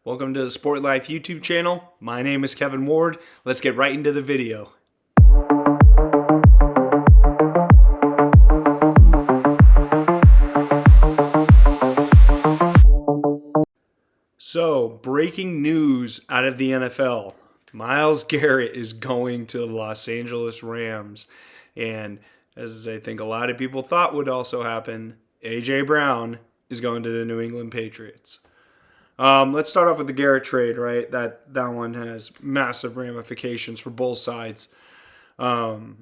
Welcome to the Sport Life YouTube channel. My name is Kevin Ward. Let's get right into the video. So, breaking news out of the NFL. Myles Garret is going to the Los Angeles Rams. And as I think a lot of people thought would also happen, A.J. Brown is going to the New England Patriots. Let's start off with the Garrett trade, right? That one has massive ramifications for both sides. The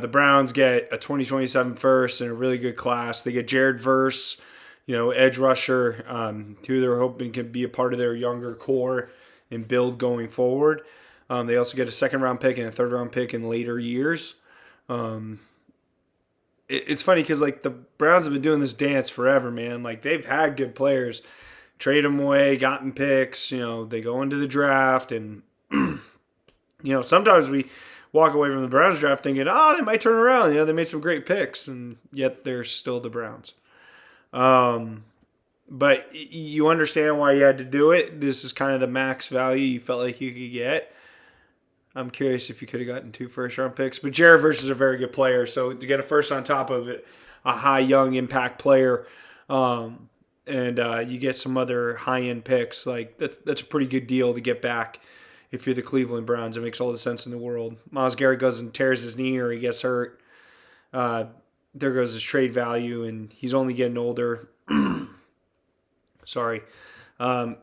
Browns get a 2027 first and a really good class. They get Jared Verse, edge rusher, who they're hoping can be a part of their younger core and build going forward. They also get a second-round pick and a third-round pick in later years. It's funny because, the Browns have been doing this dance forever, man. They've had good players. Trade them away, gotten picks, they go into the draft, and, sometimes we walk away from the Browns draft thinking, they might turn around. They made some great picks, and yet they're still the Browns. But you understand why you had to do it. This is kind of the max value you felt like you could get. I'm curious if you could have gotten 2 first-round picks. But Jared Verse is a very good player, so to get a first on top of it, a high, young, impact player, and you get some other high-end picks, that's a pretty good deal to get back if you're the Cleveland Browns. It makes all the sense in the world. Myles Garret goes and tears his knee or he gets hurt. There goes his trade value, and he's only getting older. Sorry.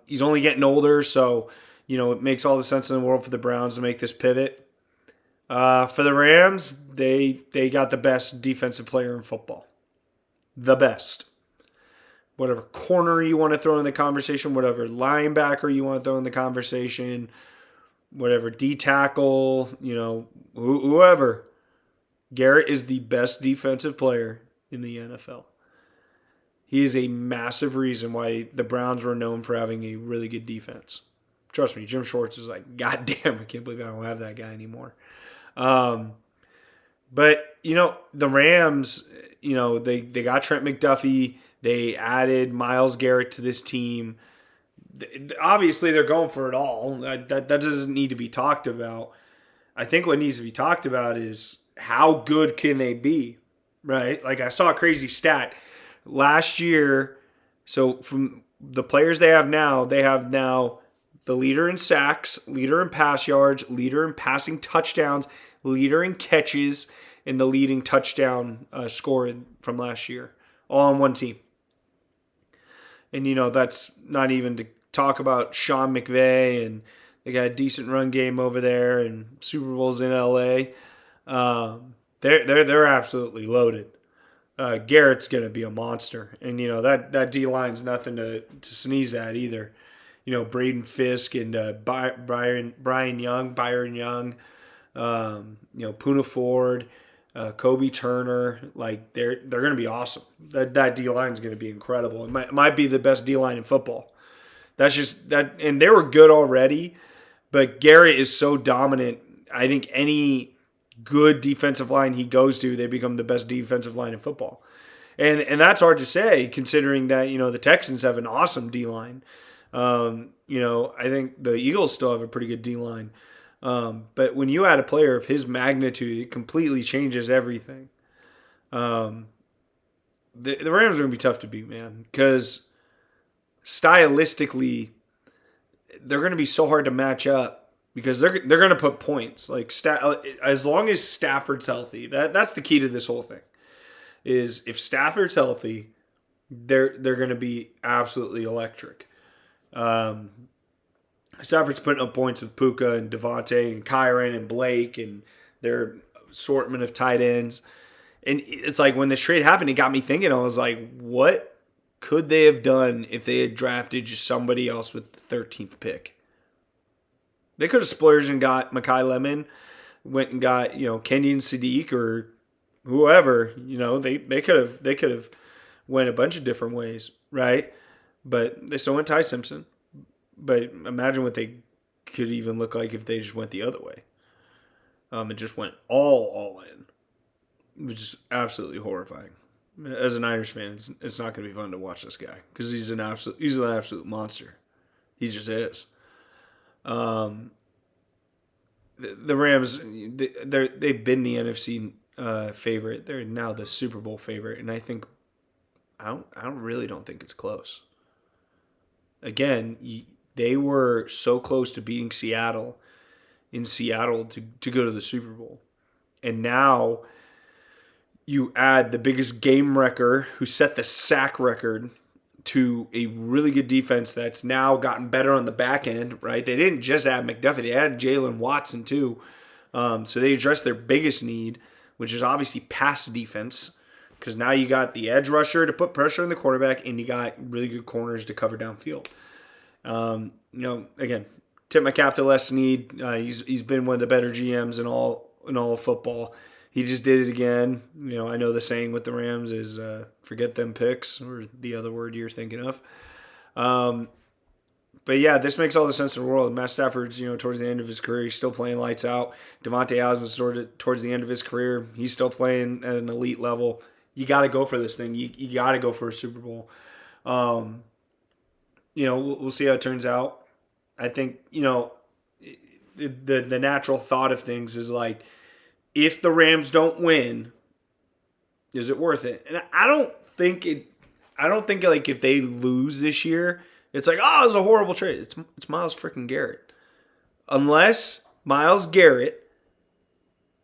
He's only getting older, so, it makes all the sense in the world for the Browns to make this pivot. For the Rams, they got the best defensive player in football. The best. Whatever corner you want to throw in the conversation, whatever linebacker you want to throw in the conversation, whatever D-tackle, whoever. Garrett is the best defensive player in the NFL. He is a massive reason why the Browns were known for having a really good defense. Trust me, Jim Schwartz is like, God damn, I can't believe I don't have that guy anymore. But, the Rams, they got Trent McDuffie. They added Myles Garret to this team. Obviously, they're going for it all. That doesn't need to be talked about. I think what needs to be talked about is how good can they be, right? I saw a crazy stat. Last year, so from the players they have now the leader in sacks, leader in pass yards, leader in passing touchdowns, leader in catches, and the leading touchdown scorer from last year, all on one team. And, that's not even to talk about Sean McVay, and they got a decent run game over there, and Super Bowls in L.A. They're absolutely loaded. Garrett's going to be a monster. And, that D-line's nothing to sneeze at either. Braden Fisk and Byron Young, Poona Ford, Kobe Turner, they're going to be awesome. That D-line is going to be incredible. It might be the best D-line in football. That's just that, and they were good already, but Garrett is so dominant. I think any good defensive line he goes to, they become the best defensive line in football. And that's hard to say considering that, the Texans have an awesome D-line. I think the Eagles still have a pretty good D-line. But when you add a player of his magnitude, it completely changes everything. The Rams are going to be tough to beat, man, because stylistically, they're going to be so hard to match up because they're going to put points. As long as Stafford's healthy, that's the key to this whole thing. Is if Stafford's healthy, they're going to be absolutely electric. Stafford's putting up points with Puka and Devontae and Kyron and Blake and their assortment of tight ends. And it's when this trade happened, it got me thinking. I was like, what could they have done if they had drafted just somebody else with the 13th pick? They could have splurged and got Mekhi Lemon, went and got, Kenyon Sadiq or whoever. They could have went a bunch of different ways, right? But they still went Ty Simpson. But imagine what they could even look like if they just went the other way. It just went all in, which is absolutely horrifying. As a Niners fan, it's not going to be fun to watch this guy because he's an absolute monster. He just is. Um, the Rams, they've been the NFC favorite. They're now the Super Bowl favorite, and I don't think it's close. Again, they were so close to beating Seattle in Seattle to go to the Super Bowl, and now you add the biggest game wrecker who set the sack record to a really good defense that's now gotten better on the back end, right? They didn't just add McDuffie, they added Jalen Watson too. So they addressed their biggest need, which is obviously pass defense, because now you got the edge rusher to put pressure on the quarterback, and you got really good corners to cover downfield. Again, tip my cap to Les Snead. He's been one of the better GMs in all of football. He just did it again. I know the saying with the Rams is forget them picks, or the other word you're thinking of. But yeah, this makes all the sense in the world. Matt Stafford's, towards the end of his career, he's still playing lights out. Devontae Adams was towards the end of his career. He's still playing at an elite level. You got to go for this thing. You got to go for a Super Bowl. We'll see how it turns out. I think, the natural thought of things is like, if the Rams don't win, is it worth it? And I don't think like if they lose this year, it's like, oh, it was a horrible trade. It's Myles freaking Garrett. Unless Myles Garrett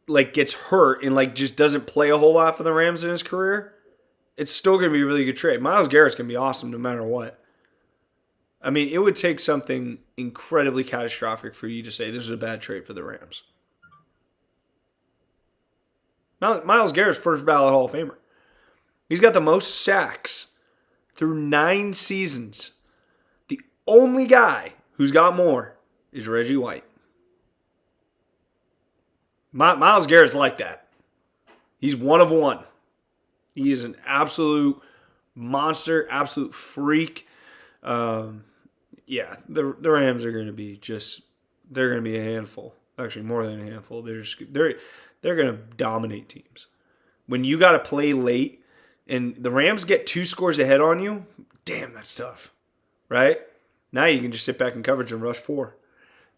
like gets hurt and like just doesn't play a whole lot for the Rams in his career, it's still going to be a really good trade. Myles Garrett's going to be awesome no matter what. I mean, it would take something incredibly catastrophic for you to say this is a bad trade for the Rams. Myles Garrett's first ballot Hall of Famer. He's got the most sacks through 9 seasons. The only guy who's got more is Reggie White. Myles Garrett's like that. He's one of one. He is an absolute monster, absolute freak. The Rams are going to be they're going to be a handful. Actually, more than a handful. They're going to dominate teams. When you got to play late and the Rams get 2 scores ahead on you, damn, that's tough, right? Now you can just sit back in coverage and rush 4.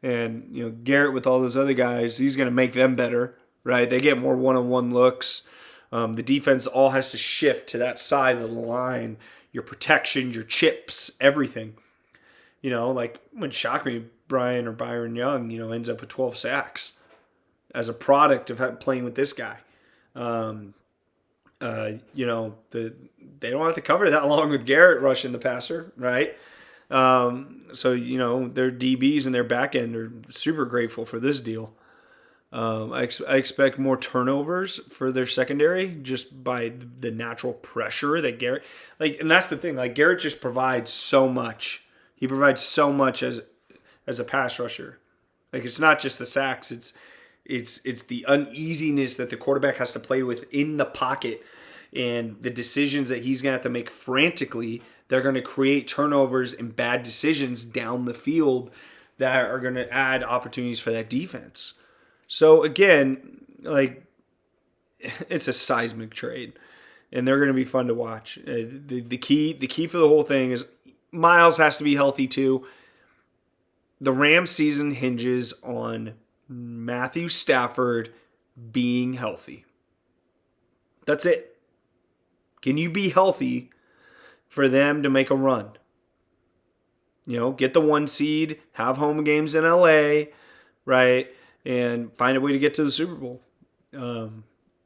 And, Garrett with all those other guys, he's going to make them better, right? They get more one-on-one looks. The defense all has to shift to that side of the line. Your protection, your chips, everything. Like when shock me, Byron Young, ends up with 12 sacks as a product of playing with this guy. They don't have to cover that long with Garrett rushing the passer, right? So their DBs and their back end are super grateful for this deal. I expect more turnovers for their secondary just by the natural pressure that Garrett, and that's the thing. Like Garrett just provides so much. He provides so much as a pass rusher. Like it's not just the sacks. It's the uneasiness that the quarterback has to play with in the pocket, and the decisions that he's gonna have to make frantically. They're going to create turnovers and bad decisions down the field that are going to add opportunities for that defense. So again, it's a seismic trade, and they're going to be fun to watch. The key for the whole thing is Myles has to be healthy too. The Rams season hinges on Matthew Stafford being healthy. That's it. Can you be healthy for them to make a run? Get the 1 seed, have home games in LA, right? And find a way to get to the Super Bowl.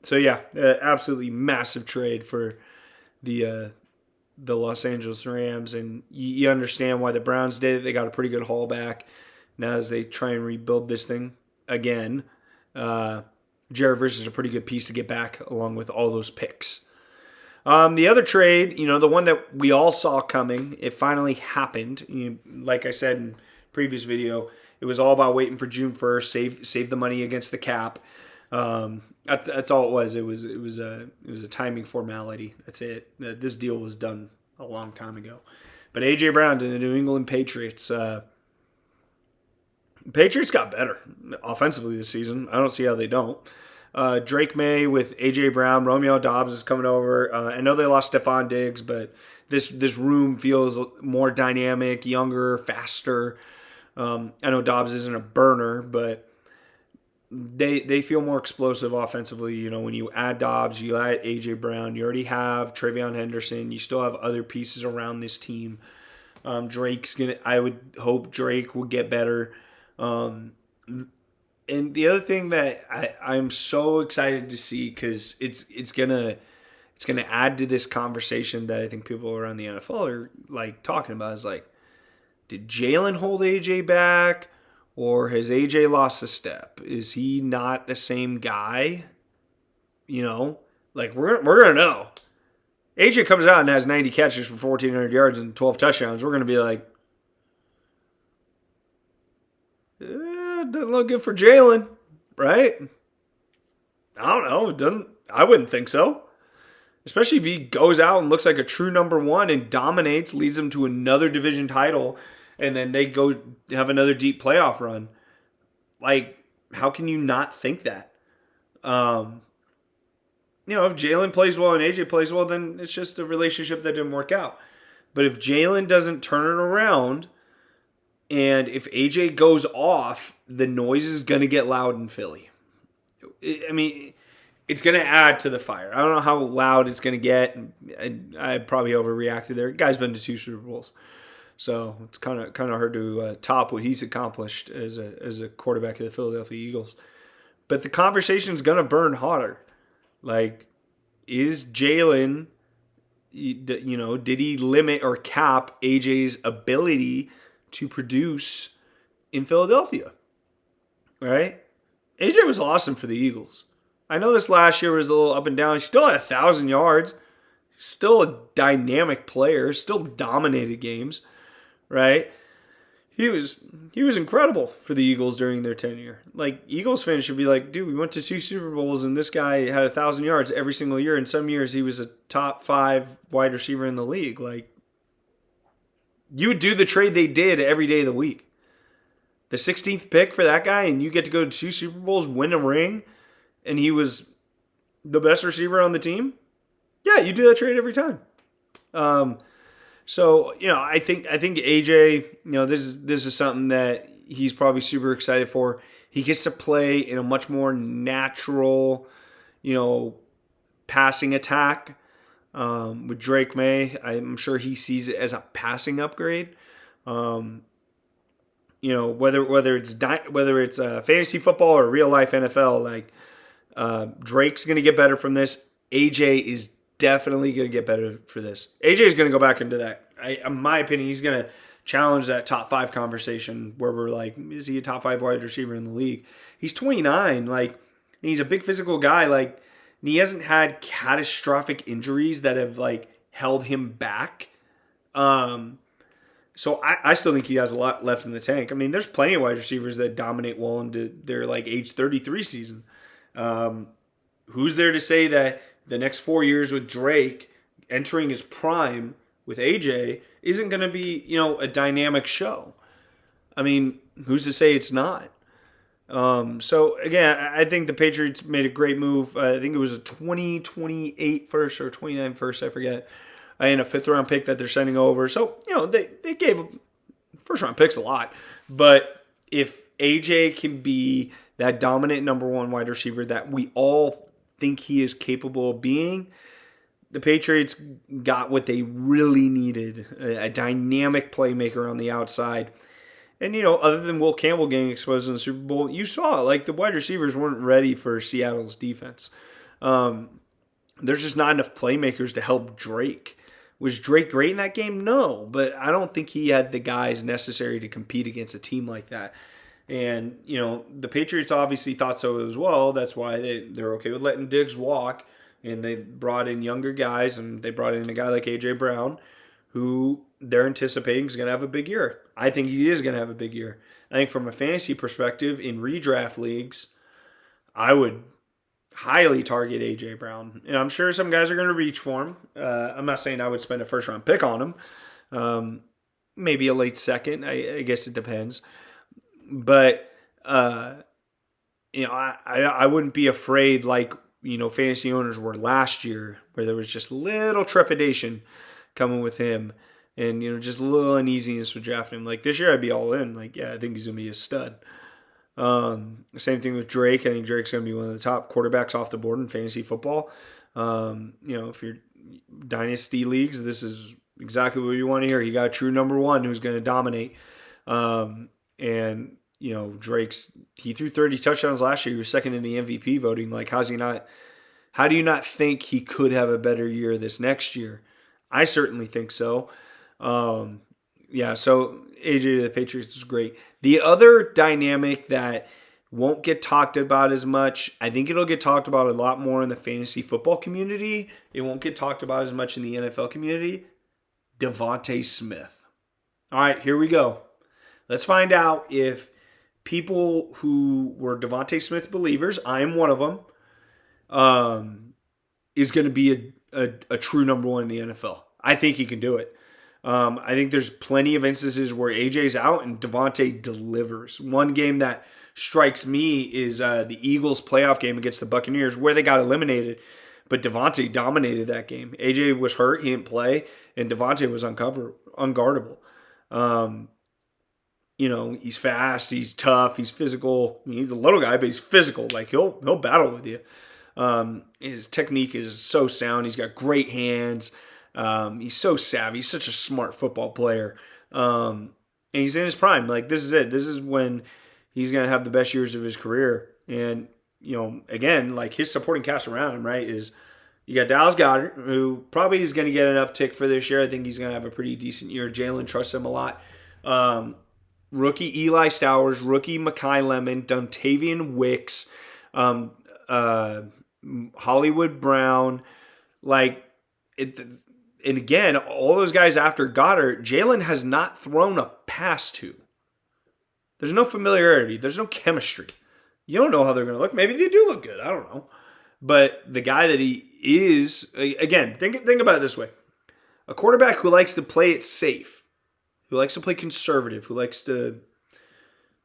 Absolutely massive trade for the Los Angeles Rams. And you understand why the Browns did it. They got a pretty good haul back. Now as they try and rebuild this thing again, Jared Verse is a pretty good piece to get back along with all those picks. The other trade, the one that we all saw coming, it finally happened. Like I said in previous video, it was all about waiting for June 1st, save the money against the cap. That's all it was. It was a timing formality. That's it. This deal was done a long time ago. But A.J. Brown to the New England Patriots. Patriots got better offensively this season. I don't see how they don't. Drake May with A.J. Brown. Romeo Dobbs is coming over. I know they lost Stephon Diggs, but this room feels more dynamic, younger, faster. I know Dobbs isn't a burner, but they feel more explosive offensively. You know, when you add Dobbs, you add A.J. Brown, you already have Travion Henderson. You still have other pieces around this team. Drake's gonna. I would hope Drake will get better. Um, and the other thing that I'm so excited to see, because it's gonna add to this conversation that I think people around the NFL are like talking about, is like, did Jalen hold AJ back, or has AJ lost a step? Is he not the same guy? You know, like we're gonna know. AJ comes out and has 90 catches for 1,400 yards and 12 touchdowns. We're gonna be like, doesn't look good for Jalen, right? I don't know. It doesn't. I wouldn't think so. Especially if he goes out and looks like a true number one and dominates, leads them to another division title, and then they go have another deep playoff run. Like, how can you not think that? You know, if Jalen plays well and AJ plays well, then it's just a relationship that didn't work out. But if Jalen doesn't turn it around, and if AJ goes off, the noise is going to get loud in Philly. I mean, it's going to add to the fire. I don't know how loud it's going to get. I probably overreacted there. Guy's been to 2 Super Bowls, so it's kind of hard to top what he's accomplished as a quarterback of the Philadelphia Eagles. But the conversation's going to burn hotter. Like, is Jalen, you know, did he limit or cap AJ's ability to produce in Philadelphia? Right? AJ was awesome for the Eagles. I know this last year was a little up and down. He still had 1,000 yards. Still a dynamic player. Still dominated games. Right? He was incredible for the Eagles during their tenure. Like, Eagles fans should be like, dude, we went to 2 Super Bowls and this guy had 1,000 yards every single year. And some years he was a top 5 wide receiver in the league. Like, you would do the trade they did every day of the week. The 16th pick for that guy, and you get to go to 2 Super Bowls, win a ring, and he was the best receiver on the team. Yeah, you do that trade every time. So, you know, I think AJ, you know, this is something that he's probably super excited for. He gets to play in a much more natural, you know, passing attack. With Drake May, I'm sure he sees it as a passing upgrade. You know, whether it's fantasy football or real life NFL, like Drake's going to get better from this. AJ is definitely going to get better for this. AJ is going to go back into that. In my opinion, he's going to challenge that top 5 conversation where we're like, is he a top 5 wide receiver in the league? He's 29, like, and he's a big physical guy, like, and he hasn't had catastrophic injuries that have like held him back. So I still think he has a lot left in the tank. I mean, there's plenty of wide receivers that dominate well into their like age 33 season. Who's there to say that the next 4 years with Drake entering his prime with AJ isn't going to be, you know, a dynamic show? I mean, who's to say it's not? So again, I think the Patriots made a great move. I think it was a 2028 first or 29 first, I forget. And a 5th round pick that they're sending over. So, you know, they gave first round picks a lot. But if AJ can be that dominant number 1 wide receiver that we all think he is capable of being, the Patriots got what they really needed, a dynamic playmaker on the outside. And, you know, other than Will Campbell getting exposed in the Super Bowl, you saw, like, the wide receivers weren't ready for Seattle's defense. There's just not enough playmakers to help Drake. Was Drake great in that game? No, but I don't think he had the guys necessary to compete against a team like that. And, you know, the Patriots obviously thought so as well. That's why they're okay with letting Diggs walk. And they brought in younger guys, and they brought in a guy like A.J. Brown, who they're anticipating is going to have a big year. I think he is going to have a big year. I think from a fantasy perspective, in redraft leagues, I would highly target A.J. Brown. And I'm sure some guys are going to reach for him. I'm not saying I would spend a first-round pick on him. Maybe a late second. I guess it depends. But, you know, I wouldn't be afraid like, you know, fantasy owners were last year, where there was just little trepidation coming with him. And, just a little uneasiness with drafting him. Like, this year I'd be all in. Like, yeah, I think he's going to be a stud. Same thing with Drake. I think Drake's going to be one of the top quarterbacks off the board in fantasy football. If you're dynasty leagues, this is exactly what you want to hear. You got a true number one who's going to dominate. And he threw 30 touchdowns last year. He was second in the MVP voting. Like, how do you not think he could have a better year this next year? I certainly think so. So AJ to the Patriots is great. The other dynamic that won't get talked about as much, I think it'll get talked about a lot more in the fantasy football community. It won't get talked about as much in the NFL community. Devontae Smith. All right, here we go. Let's find out if people who were Devontae Smith believers, I am one of them, is going to be a true number one in the NFL. I think he can do it. I think there's plenty of instances where AJ's out and Devontae delivers. One game that strikes me is the Eagles playoff game against the Buccaneers where they got eliminated, but Devontae dominated that game. AJ was hurt, he didn't play, and Devontae was unguardable. He's fast, he's tough, he's physical. I mean, he's a little guy, but he's physical. Like, he'll battle with you. His technique is so sound. He's got great hands. He's so savvy. He's such a smart football player. And he's in his prime. Like, this is it. This is when he's going to have the best years of his career. And, again, like, his supporting cast around him, right, is you got Myles Garret, who probably is going to get an uptick for this year. I think he's going to have a pretty decent year. Jalen trusts him a lot. Rookie Eli Stowers, rookie Mekhi Lemon, Dontavian Wicks, Hollywood Brown, and again, all those guys after Goddard, Jalen has not thrown a pass to. There's no familiarity. There's no chemistry. You don't know how they're going to look. Maybe they do look good. I don't know. But the guy that he is, again, think about it this way. A quarterback who likes to play it safe, who likes to play conservative, who likes to,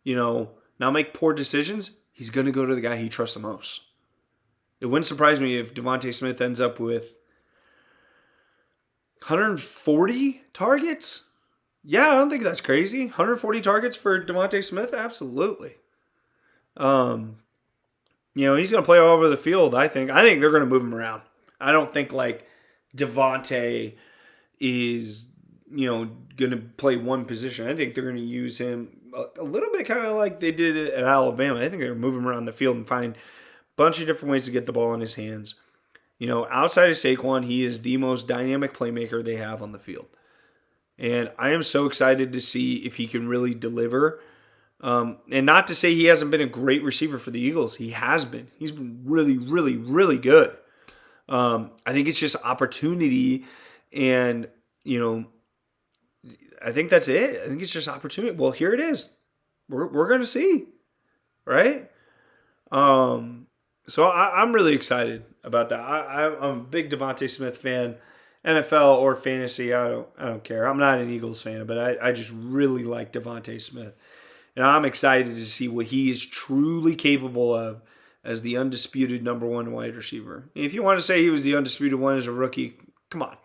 not make poor decisions, he's going to go to the guy he trusts the most. It wouldn't surprise me if Devontae Smith ends up with 140 targets. Yeah, I don't think that's crazy. 140 targets for Devontae Smith? Absolutely. He's going to play all over the field, I think. I think they're going to move him around. I don't think, Devontae is, going to play one position. I think they're going to use him a little bit kind of like they did at Alabama. I think they're going to move him around the field and find a bunch of different ways to get the ball in his hands. Outside of Saquon, he is the most dynamic playmaker they have on the field. And I am so excited to see if he can really deliver. And not to say he hasn't been a great receiver for the Eagles. He has been. He's been really, really, really good. I think it's just opportunity. And, I think that's it. I think it's just opportunity. Well, here it is. We're going to see. Right? So I'm really excited about that. I'm a big Devontae Smith fan, NFL or fantasy. I don't care. I'm not an Eagles fan, but I just really like Devontae Smith, and I'm excited to see what he is truly capable of as the undisputed number one wide receiver. If you want to say he was the undisputed one as a rookie, come on.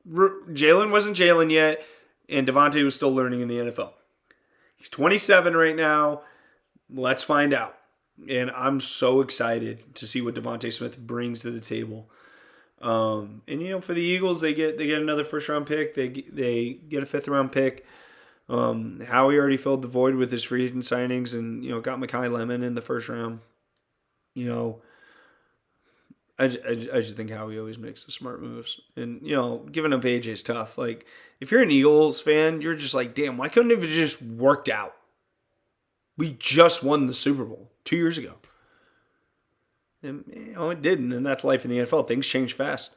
Jalen wasn't Jalen yet, and Devontae was still learning in the NFL. He's 27 right now. Let's find out. And I'm so excited to see what Devontae Smith brings to the table. For the Eagles, they get another first round pick. They get a fifth round pick. Howie already filled the void with his free agent signings, and got Mekhi Lemon in the first round. I just think Howie always makes the smart moves, and giving up AJ is tough. Like, if you're an Eagles fan, you're just like, damn, why couldn't it have just worked out? We just won the Super Bowl 2 years ago. And, it didn't, and that's life in the NFL. Things change fast.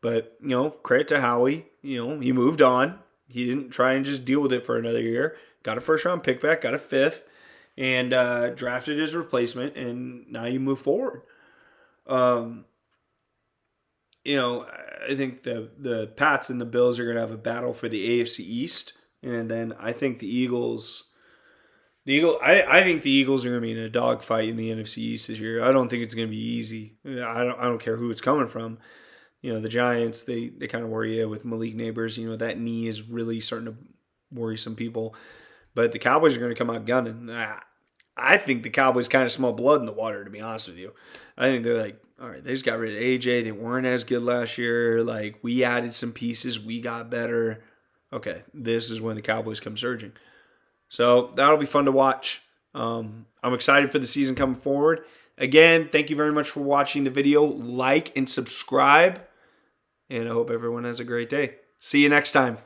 But, credit to Howie. He moved on. He didn't try and just deal with it for another year. Got a first-round pick back, got a fifth, and drafted his replacement, and now you move forward. I think the Pats and the Bills are going to have a battle for the AFC East, and then I think the Eagles... I think the Eagles are going to be in a dogfight in the NFC East this year. I don't think it's going to be easy. I don't care who it's coming from. The Giants, they kind of worry you with Malik Neighbors. That knee is really starting to worry some people. But the Cowboys are going to come out gunning. I think the Cowboys kind of smell blood in the water, to be honest with you. I think they're like, all right, they just got rid of AJ. They weren't as good last year. Like, we added some pieces. We got better. Okay, this is when the Cowboys come surging. So that'll be fun to watch. I'm excited for the season coming forward. Again, thank you very much for watching the video. Like and subscribe. And I hope everyone has a great day. See you next time.